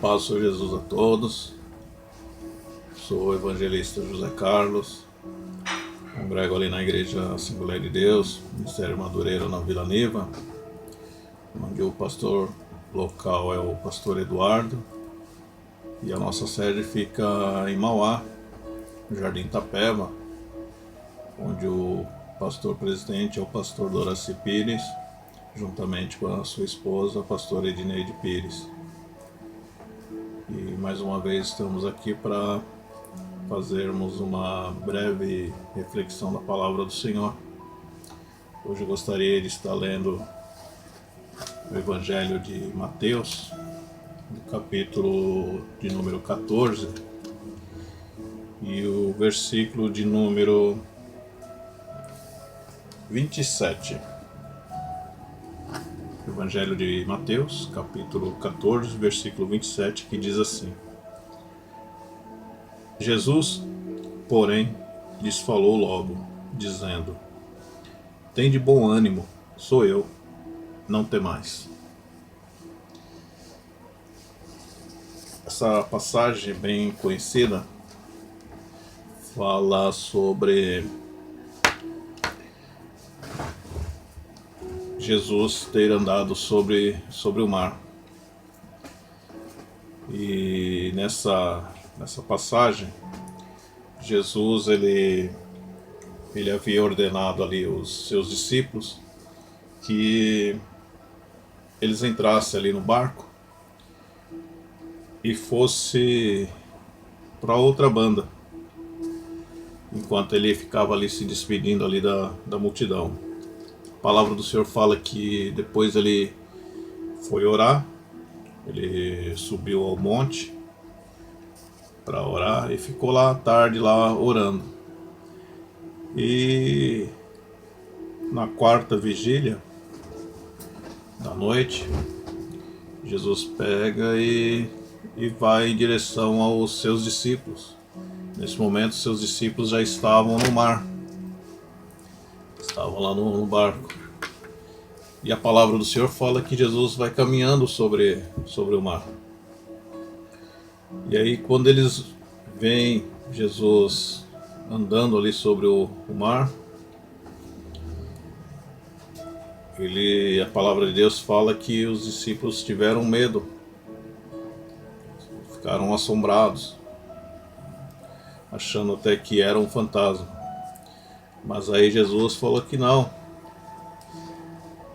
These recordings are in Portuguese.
paz do Senhor Jesus a todos. Sou o evangelista José Carlos. Congrego ali na Igreja Assembleia de Deus, Ministério Madureira, na Vila Neva, onde o pastor local é o pastor Eduardo. E a nossa sede fica em Mauá, no Jardim Itapeva, onde o pastor presidente é o pastor Doraci Pires, juntamente com a sua esposa, a pastora Edineide Pires. E mais uma vez estamos aqui para fazermos uma breve reflexão da palavra do Senhor. Hoje eu gostaria de estar lendo o Evangelho de Mateus, no capítulo de número 14, e o versículo de número 27. Evangelho de Mateus, capítulo 14, versículo 27, que diz assim: Jesus, porém, lhes falou logo, dizendo: Tende bom ânimo, sou eu, não temais. Essa passagem bem conhecida fala sobre Jesus ter andado sobre o mar. E nessa passagem, Jesus ele havia ordenado ali os seus discípulos que eles entrassem ali no barco e fosse para outra banda, enquanto ele ficava ali se despedindo ali da multidão. A palavra do Senhor fala que depois ele foi orar, ele subiu ao monte para orar e ficou lá à tarde lá orando. E na quarta vigília da noite, Jesus pega e vai em direção aos seus discípulos. Nesse momento, seus discípulos já estavam no mar, estavam lá no barco. E a palavra do Senhor fala que Jesus vai caminhando sobre o mar. E aí, quando eles veem Jesus andando ali sobre o mar, a palavra de Deus fala que os discípulos tiveram medo, ficaram assombrados, achando até que era um fantasma. Mas aí Jesus falou que não.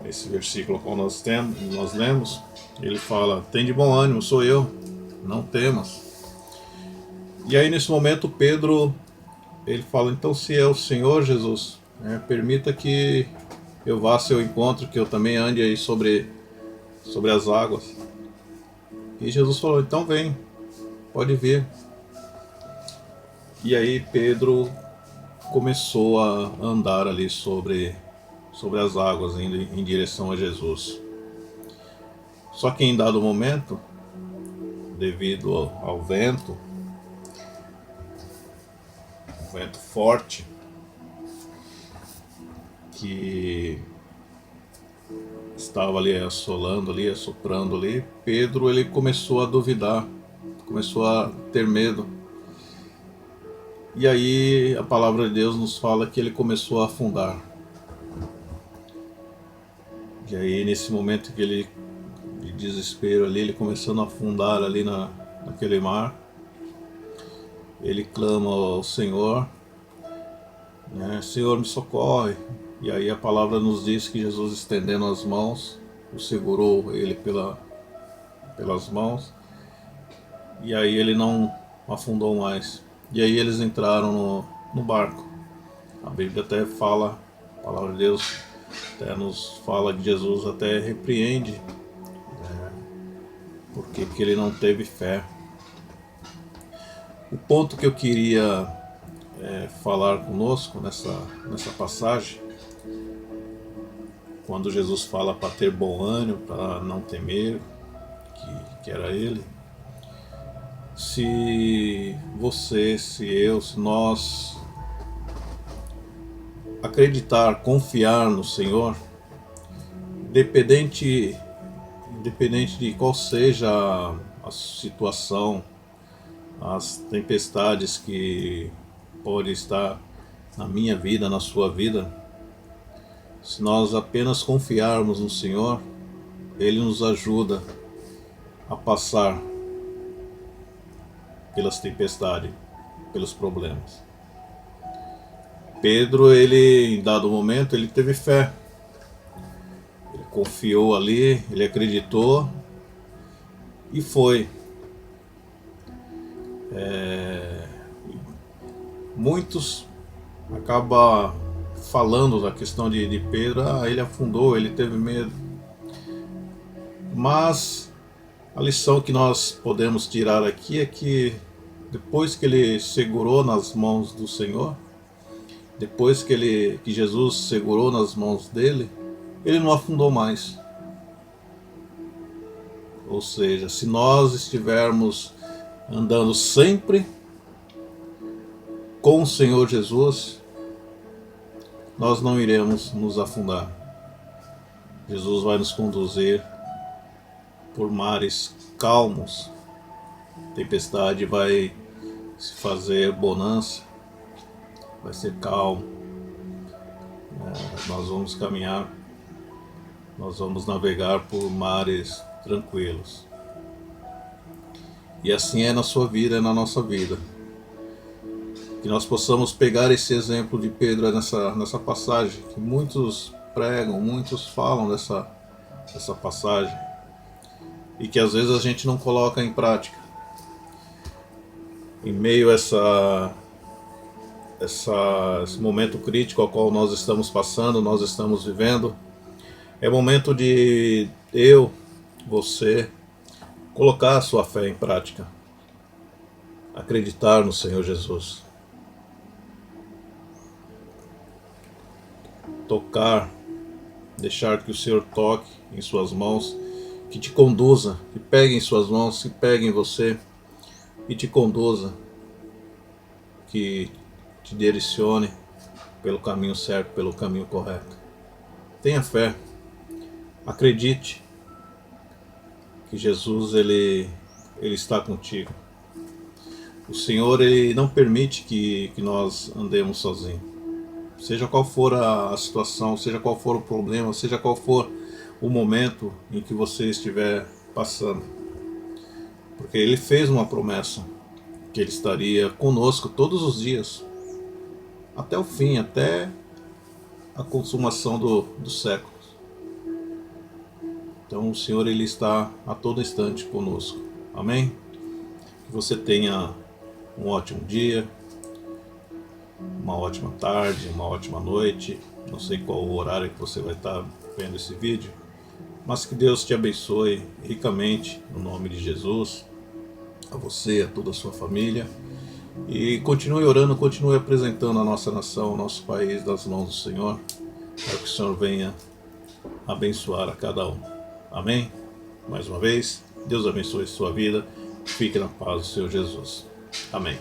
Esse versículo que nós lemos, ele fala: Tende bom ânimo, sou eu, não temas. E aí nesse momento Pedro, ele fala: Então se é o Senhor Jesus, permita que eu vá ao seu encontro, que eu também ande aí sobre as águas. E Jesus falou: Então vem, pode vir. E aí Pedro começou a andar ali sobre as águas, indo em direção a Jesus. Só que em dado momento, devido ao vento forte que estava ali assolando ali, assoprando ali, Pedro ele começou a duvidar, começou a ter medo. E aí a palavra de Deus nos fala que ele começou a afundar. E aí nesse momento que ele, de desespero ali, ele começando a afundar ali naquele mar, ele clama ao Senhor, Senhor, me socorre. E aí a palavra nos diz que Jesus, estendendo as mãos, o segurou ele pelas mãos, e aí ele não afundou mais. E aí eles entraram no barco. A Bíblia até fala, a palavra de Deus até nos fala que Jesus até repreende, porque ele não teve fé. O ponto que eu queria falar conosco nessa passagem, quando Jesus fala para ter bom ânimo, para não temer, que era ele. Se você, se eu, se nós acreditar, confiar no Senhor, independente independente de qual seja a situação, as tempestades que podem estar na minha vida, na sua vida, se nós apenas confiarmos no Senhor, Ele nos ajuda a passar pelas tempestades, pelos problemas. Pedro, ele em dado momento, ele teve fé. Ele confiou ali, ele acreditou e foi. Muitos acabam falando da questão de Pedro, ele afundou, ele teve medo. Mas a lição que nós podemos tirar aqui é que depois que ele segurou nas mãos do Senhor, depois que Jesus segurou nas mãos dele, ele não afundou mais. Ou seja, se nós estivermos andando sempre com o Senhor Jesus, nós não iremos nos afundar. Jesus vai nos conduzir por mares calmos. A tempestade vai se fazer bonança, vai ser calmo. Nós vamos caminhar, nós vamos navegar por mares tranquilos. E assim é na sua vida, é na nossa vida. Que nós possamos pegar esse exemplo de Pedro nessa passagem, que muitos pregam, muitos falam dessa passagem, e que às vezes a gente não coloca em prática. Em meio a esse momento crítico ao qual nós estamos passando, nós estamos vivendo, é momento de você, colocar a sua fé em prática, acreditar no Senhor Jesus, tocar, deixar que o Senhor toque em suas mãos, que te conduza, que pegue em suas mãos, que pegue em você e te conduza, que te direcione pelo caminho certo, pelo caminho correto. Tenha fé, acredite que Jesus ele está contigo. O Senhor ele não permite que nós andemos sozinhos. Seja qual for a situação, seja qual for o problema, seja qual for o momento em que você estiver passando. Porque Ele fez uma promessa, que Ele estaria conosco todos os dias, até o fim, até a consumação dos séculos. Então o Senhor ele está a todo instante conosco. Amém? Que você tenha um ótimo dia, uma ótima tarde, uma ótima noite. Não sei qual o horário que você vai estar vendo esse vídeo, mas que Deus te abençoe ricamente no nome de Jesus, a você, a toda a sua família, e continue orando, continue apresentando a nossa nação, o nosso país nas mãos do Senhor, para que o Senhor venha abençoar a cada um. Amém? Mais uma vez, Deus abençoe a sua vida, fique na paz do Senhor Jesus. Amém.